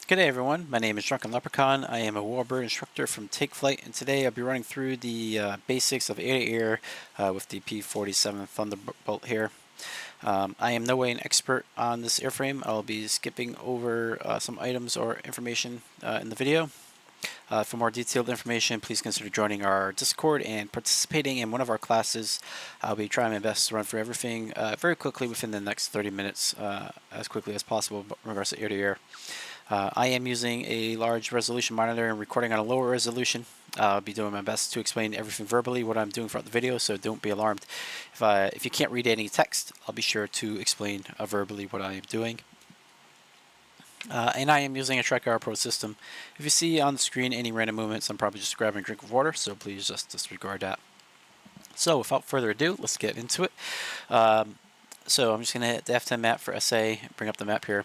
Good day everyone, my name is Drunken Leprechaun. I am a warbird instructor from Take Flight, and today I'll be running through the basics of A2A with the P47 Thunderbolt here. I am no way an expert on this airframe. I'll be skipping over some items or information in the video. For more detailed information, please consider joining our Discord and participating in one of our classes. I'll be trying my best to run through everything very quickly within the next 30 minutes, as quickly as possible in regards to air-to-air. I am using a large resolution monitor and recording on a lower resolution. I'll be doing my best to explain everything verbally, what I'm doing throughout the video, so don't be alarmed. If you can't read any text, I'll be sure to explain verbally what I am doing. And I am using a TriCar Pro system. If you see on the screen any random movements, I'm probably just grabbing a drink of water, so please just disregard that. So without further ado, let's get into it. So I'm just going to hit the F10 map for SA, bring up the map here.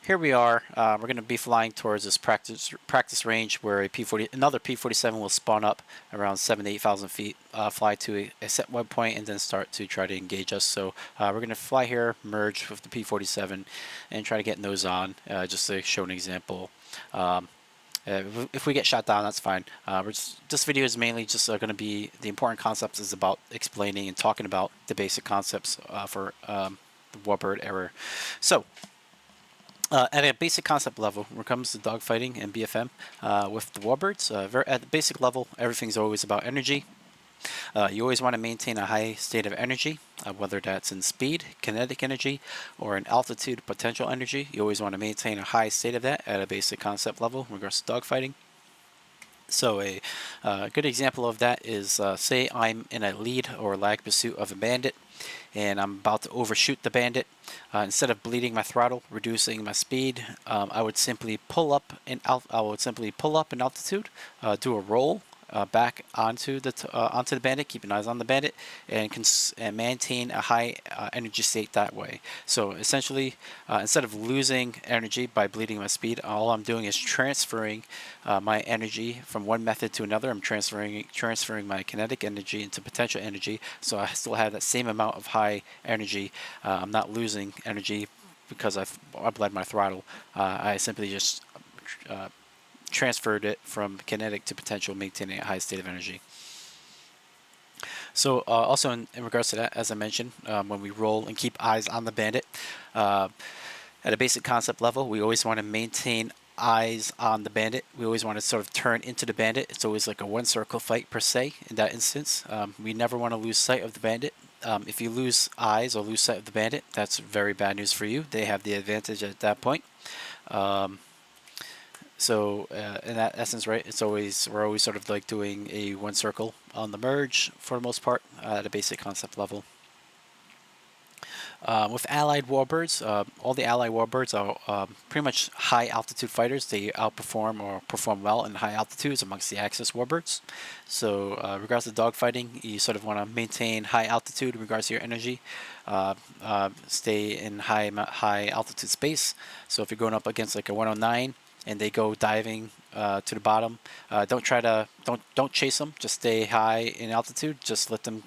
Here we are. We're going to be flying towards this practice range where another P47 will spawn up around 7,000 to 8,000 feet, fly to a set waypoint, and then start to try to engage us. So we're going to fly here, merge with the P47, and try to get nose on, just to show an example. If we get shot down, that's fine. This video is mainly just going to be the important concepts is about explaining and talking about the basic concepts for the warbird error. So. At a basic concept level, when it comes to dogfighting and BFM with the warbirds, at the basic level, everything's always about energy. You always want to maintain a high state of energy, whether that's in speed, kinetic energy, or in altitude, potential energy. You always want to maintain a high state of that at a basic concept level in regards to dogfighting. So a good example of that is, say I'm in a lead or lag pursuit of a bandit, and I'm about to overshoot the bandit. Instead of bleeding my throttle, reducing my speed, I would simply pull up in altitude, do a roll back onto the bandit, keeping eyes on the bandit, and maintain a high energy state that way. So essentially, instead of losing energy by bleeding my speed, all I'm doing is transferring my energy from one method to another. I'm transferring my kinetic energy into potential energy, so I still have that same amount of high energy. I'm not losing energy because I bled my throttle. I simply just transferred it from kinetic to potential, maintaining a high state of energy. So also in regards to that, as I mentioned, when we roll and keep eyes on the bandit, at a basic concept level, we always want to maintain eyes on the bandit. We always want to sort of turn into the bandit. It's always like a one circle fight per se in that instance. We never want to lose sight of the bandit. If you lose eyes or lose sight of the bandit, that's very bad news for you. They have the advantage at that point. So in that essence, right, we're always sort of like doing a one circle on the merge for the most part at a basic concept level. With allied warbirds, all the allied warbirds are pretty much high altitude fighters. They outperform or perform well in high altitudes amongst the Axis warbirds. So regards to dogfighting, you sort of want to maintain high altitude in regards to your energy. Stay in high altitude space. So if you're going up against like a 109 and they go diving to the bottom, don't chase them. Just stay high in altitude. Just let them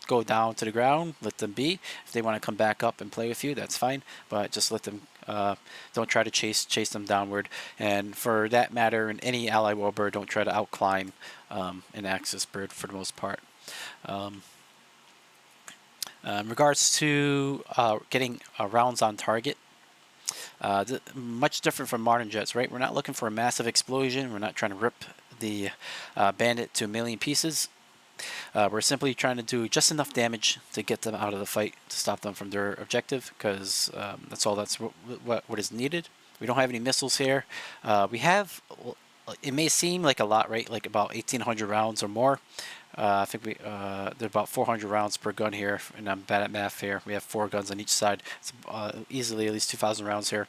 go down to the ground, let them be. If they want to come back up and play with you, that's fine, but just let them, don't try to chase them downward. And for that matter, in any ally warbird, don't try to outclimb an Axis bird for the most part. In regards to getting rounds on target, much different from modern jets, right? We're not looking for a massive explosion. We're not trying to rip the bandit to a million pieces. We're simply trying to do just enough damage to get them out of the fight, to stop them from their objective, because that's what is needed. We don't have any missiles here. We have, it may seem like a lot, right? Like about 1,800 rounds or more. I think there's about 400 rounds per gun here, and I'm bad at math here. We have 4 guns on each side. It's easily at least 2,000 rounds here.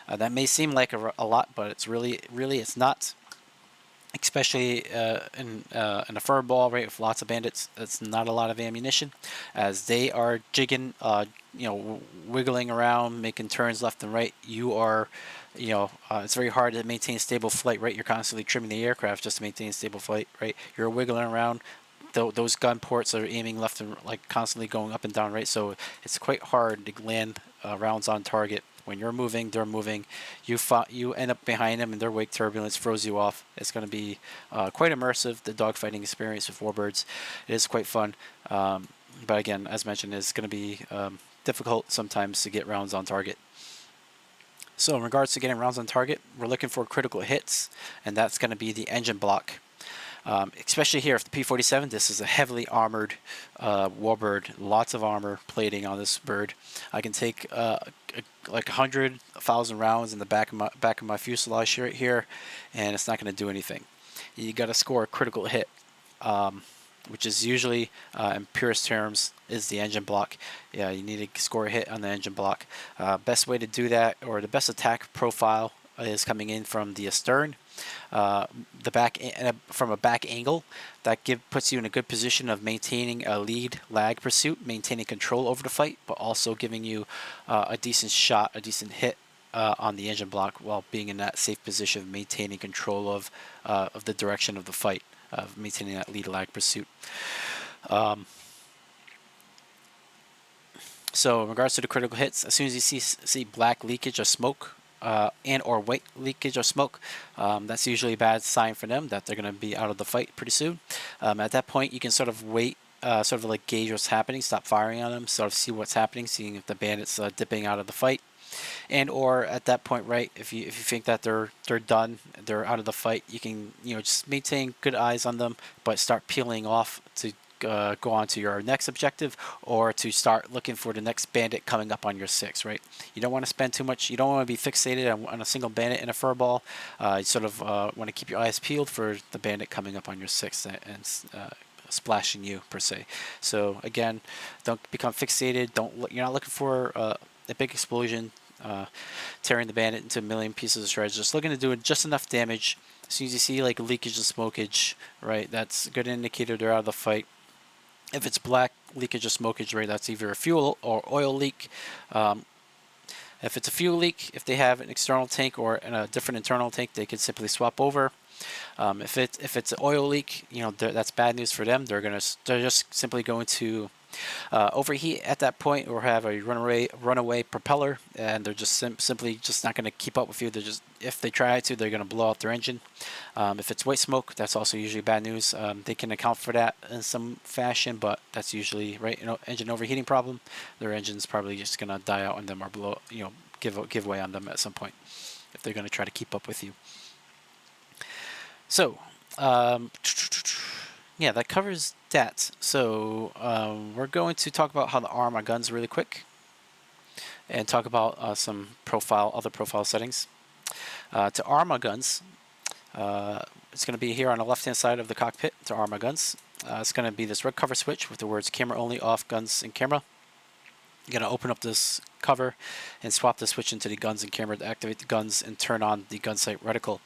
That may seem like a lot, but it's really it's not. Especially in a fur ball, right, with lots of bandits, that's not a lot of ammunition, as they are jigging, wiggling around, making turns left and right. You are, it's very hard to maintain stable flight, right? You're constantly trimming the aircraft just to maintain stable flight, right? You're wiggling around. Those gun ports are aiming left and like constantly going up and down, right? So it's quite hard to land rounds on target When you're moving, they're moving. You end up behind them, and their wake turbulence throws you off. It's going to be quite immersive. The dogfighting experience with warbirds, it is quite fun. But again, as mentioned, it's going to be difficult sometimes to get rounds on target. So in regards to getting rounds on target, we're looking for critical hits, and that's going to be the engine block. Especially here with the P47, this is a heavily armored warbird, lots of armor plating on this bird. I can take like 100,000 rounds in the back of my fuselage right here, and it's not going to do anything. You got to score a critical hit, which is usually, in purest terms, is the engine block. Yeah, you need to score a hit on the engine block. Best way to do that, or the best attack profile, is coming in from the astern. The back from a back angle that puts you in a good position of maintaining a lead lag pursuit, maintaining control over the fight, but also giving you a decent shot, a decent hit on the engine block while being in that safe position of maintaining control of the direction of the fight, of maintaining that lead lag pursuit. So in regards to the critical hits, as soon as you see black leakage or smoke, and or white leakage or smoke, that's usually a bad sign for them that they're going to be out of the fight pretty soon. At that point, you can sort of wait, sort of like gauge what's happening, stop firing on them, sort of see what's happening, seeing if the bandit's dipping out of the fight, and or at that point, right, if you think that they're done, they're out of the fight, you can just maintain good eyes on them, but start peeling off to go on to your next objective, or to start looking for the next bandit coming up on your 6, right? You don't want to spend too much, you don't want to be fixated on a single bandit in a furball. You sort of want to keep your eyes peeled for the bandit coming up on your 6 and splashing you, per se. So again, don't become fixated. You're not looking for a big explosion, tearing the bandit into a million pieces of shreds. Just looking to do just enough damage. As soon as you see like leakage and smokage, right, that's a good indicator they're out of the fight. If it's black leakage or smokage, right, that's either a fuel or oil leak. If it's a fuel leak, if they have an external tank or a different internal tank, they can simply swap over. If it's an oil leak, that's bad news for them. They're just simply going to overheat at that point, or have a runaway propeller, and they're just simply just not going to keep up with you. They're just, if they try to, they're going to blow out their engine. If it's white smoke, that's also usually bad news. They can account for that in some fashion, but that's usually right. Engine overheating problem. Their engine's probably just going to die out on them, or blow, give way on them at some point if they're going to try to keep up with you. So, yeah, that covers that. So we're going to talk about how to arm our guns really quick, and talk about some other profile settings. To arm our guns, it's going to be here on the left-hand side of the cockpit. To arm our guns, it's going to be this red cover switch with the words "Camera Only," "Off," "Guns," and "Camera." You're going to open up this cover and swap the switch into the guns and camera to activate the guns and turn on the gun sight reticle.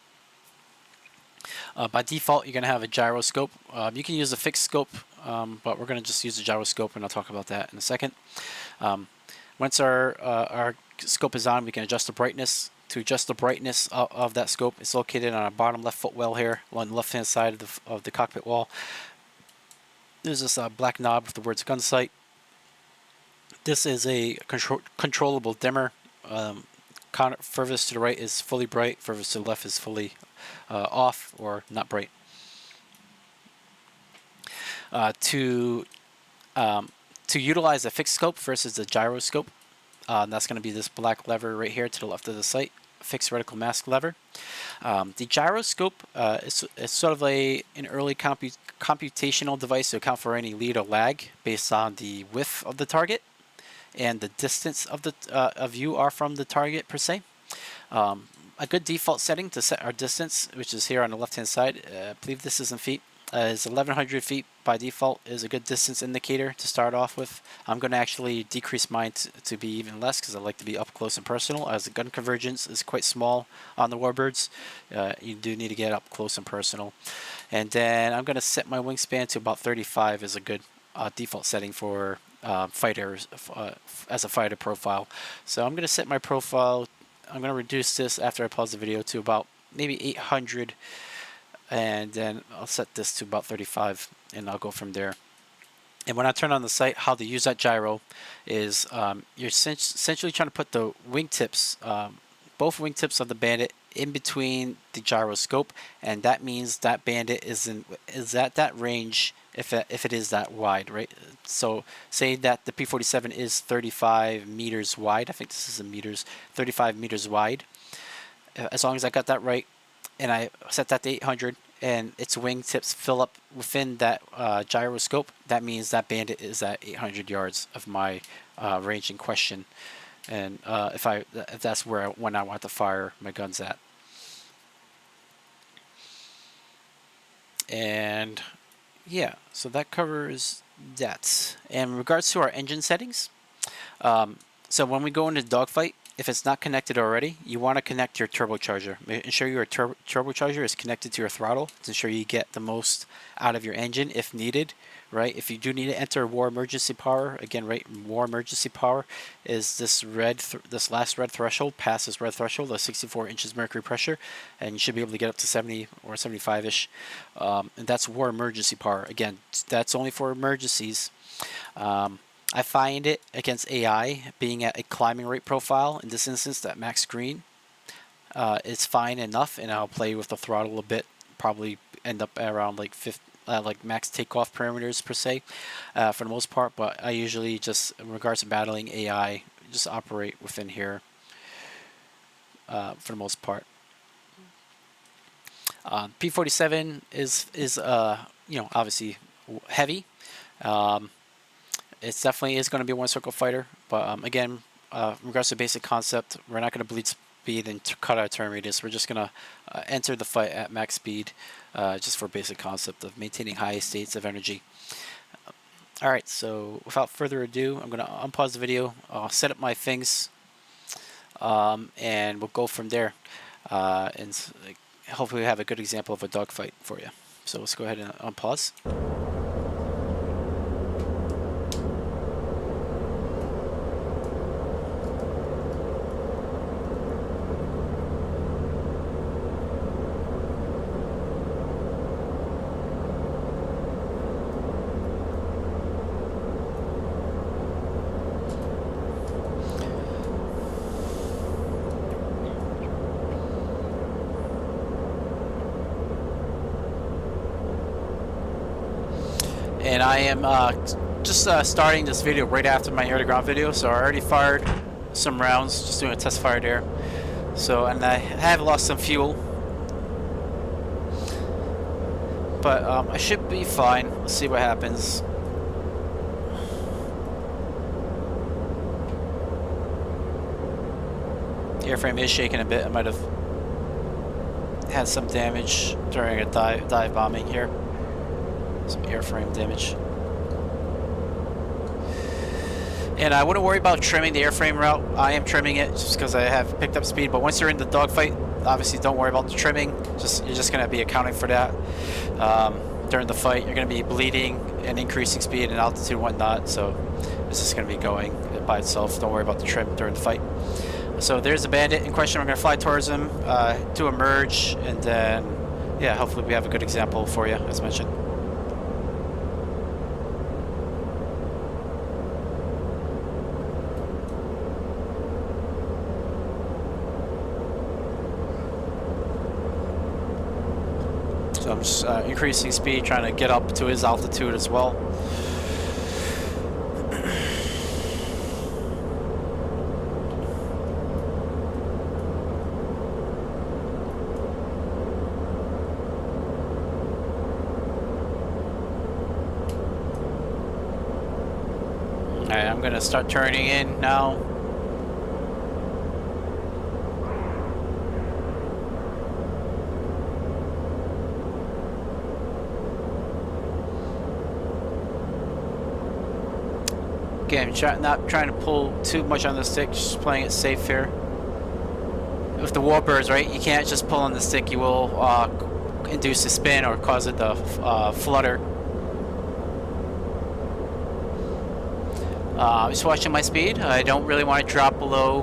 By default, you're going to have a gyroscope. You can use a fixed scope, but we're going to just use the gyroscope, and I'll talk about that in a second. Once our scope is on, we can adjust the brightness. To adjust the brightness of that scope, it's located on our bottom left footwell here, on the left-hand side of the cockpit wall. There's this black knob with the words "Gun Sight." This is a controllable dimmer. Furthest to the right is fully bright, furthest to the left is fully off or not bright. To utilize a fixed scope versus the gyroscope, that's going to be this black lever right here to the left of the sight, fixed reticle mask lever. The gyroscope is sort of an early computational device to account for any lead or lag based on the width of the target and the distance of the of you are from the target, per se. A good default setting to set our distance, which is here on the left-hand side, I believe this is in feet, is 1,100 feet by default, is a good distance indicator to start off with. I'm going to actually decrease mine to be even less, because I like to be up close and personal, as the gun convergence is quite small on the warbirds. You do need to get up close and personal. And then I'm going to set my wingspan to about 35 as a good default setting for fighters, as a fighter profile. So I'm going to set my profile, I'm going to reduce this after I pause the video to about maybe 800, and then I'll set this to about 35, and I'll go from there. And when I turn on the sight, how to use that gyro is you're essentially trying to put the wingtips, both wingtips of the Bandit in between the gyroscope, and that means that Bandit is at that range if it is that wide, right? So say that the P47 is 35 meters wide. I think this is in meters, 35 meters wide. As long as I got that right, and I set that to 800, and its wingtips fill up within that gyroscope, that means that Bandit is at 800 yards of my range in question. And if that's when I want to fire my guns at. And yeah, so that covers that. And in regards to our engine settings, so when we go into dogfight, if it's not connected already, you want to connect your turbocharger. Ensure your turbocharger is connected to your throttle to ensure you get the most out of your engine if needed, right? If you do need to enter war emergency power, again, right, war emergency power is this this last red threshold, past this red threshold of 64 inches mercury pressure, and you should be able to get up to 70 or 75-ish, and that's war emergency power. Again, that's only for emergencies. I find it against AI being at a climbing rate profile, in this instance that max green, is fine enough, and I'll play with the throttle a bit, probably end up around like like max takeoff parameters per se, for the most part. But I usually just, in regards to battling AI, just operate within here for the most part. P47 is you know, obviously heavy. It definitely is going to be a one-circle fighter, but again, in regards to basic concept, we're not going to bleed speed and cut our turn radius. We're just going to enter the fight at max speed, just for basic concept of maintaining high states of energy. Alright, so without further ado, I'm going to unpause the video, I'll set up my things, and we'll go from there, and hopefully we have a good example of a dogfight for you. So let's go ahead and unpause. And I am just starting this video right after my air-to-ground video, so I already fired some rounds, just doing a test fire there. So, and I have lost some fuel, but I should be fine. Let's see what happens. The airframe is shaking a bit. I might have had some damage during a dive bombing here. Some airframe damage. And I wouldn't worry about trimming the airframe route. I am trimming it just because I have picked up speed, but once you're in the dogfight, obviously don't worry about the trimming. You're just going to be accounting for that. During the fight, you're going to be bleeding and increasing speed and altitude and whatnot, so it's just going to be going by itself. Don't worry about the trim during the fight. So there's the Bandit in question. We're going to fly towards him, do a merge, and then, yeah, hopefully we have a good example for you, as mentioned. So I'm just increasing speed, trying to get up to his altitude as well. Alright, I'm gonna start turning in now. Again, not trying to pull too much on the stick, just playing it safe here. With the warbirds, right, you can't just pull on the stick, you will induce a spin or cause it to flutter. Just watching my speed. I don't really want to drop below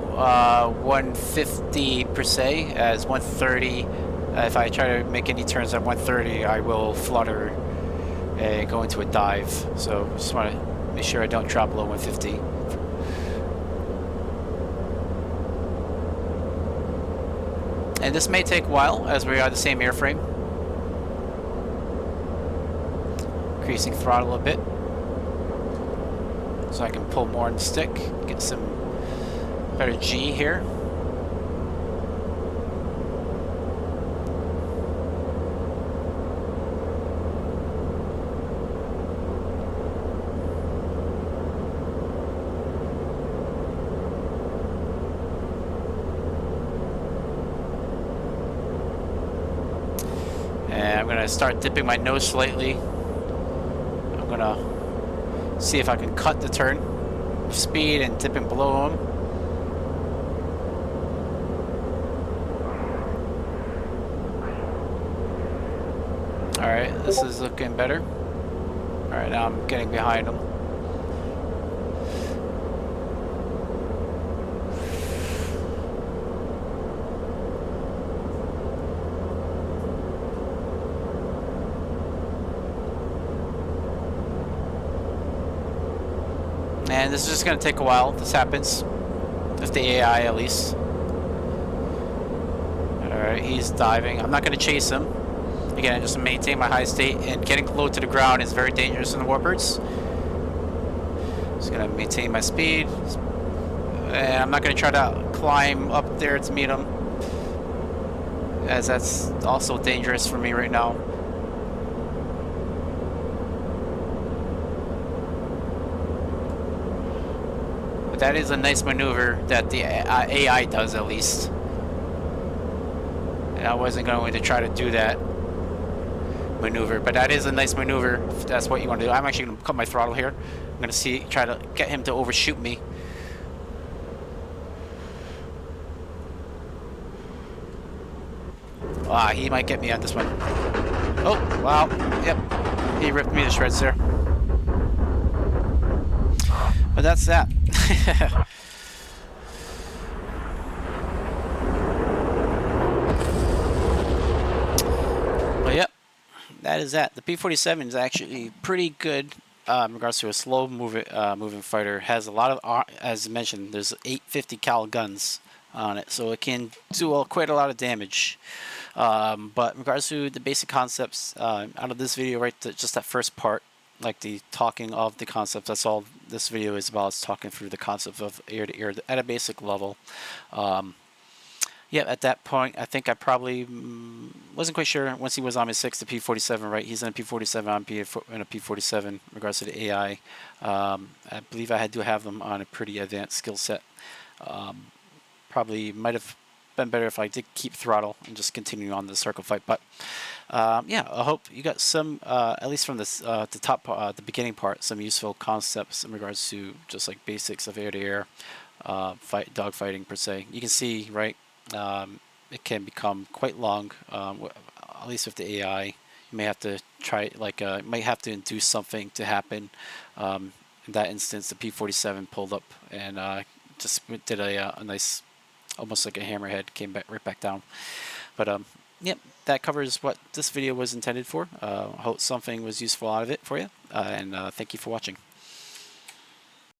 150 per se, as 130, if I try to make any turns at 130, I will flutter and go into a dive. So just want to make sure I don't drop below 150. And this may take a while as we are the same airframe. Increasing throttle a bit so I can pull more on the stick, get some better G here. And I'm gonna start dipping my nose slightly. I'm gonna see if I can cut the turn speed and dipping below him. Alright, this is looking better. Alright, now I'm getting behind him. And this is just going to take a while. This happens with the AI at least. Alright, he's diving. I'm not going to chase him. Again, just to maintain my high state, and getting low to the ground is very dangerous in the warbirds. Just going to maintain my speed. And I'm not going to try to climb up there to meet him, as that's also dangerous for me right now. But that is a nice maneuver that the AI does, at least. And I wasn't going to try to do that maneuver, but that is a nice maneuver if that's what you want to do. I'm actually going to cut my throttle here. I'm going to try to get him to overshoot me. Ah, he might get me on this one. Oh, wow. Yep. He ripped me to shreds there. But that's that. But yep, that is that. The P47 is actually pretty good in regards to a slow moving fighter. Has a lot of, as mentioned, there's 850 cal guns on it, so it can do quite a lot of damage. But in regards to the basic concepts, out of this video, right, just that first part, like the talking of the concepts, that's all this video is about. It's talking through the concept of air-to-air at a basic level. Yeah, at that point, I think I probably wasn't quite sure once he was on his 6, the P47, right? He's in a P47, I'm in a P47 in regards to the AI. I believe I had to have them on a pretty advanced skill set. Probably might have been better if I did keep throttle and just continue on the circle fight. But yeah, I hope you got some, at least from this the top the beginning part, some useful concepts in regards to just like basics of air-to-air dog fighting per se. You can see, right, it can become quite long, at least with the AI. You may have to try, like, might have to induce something to happen. In that instance, the P47 pulled up and just did a nice, almost like a hammerhead, came back right back down. But yep, that covers what this video was intended for. I hope something was useful out of it for you, and thank you for watching.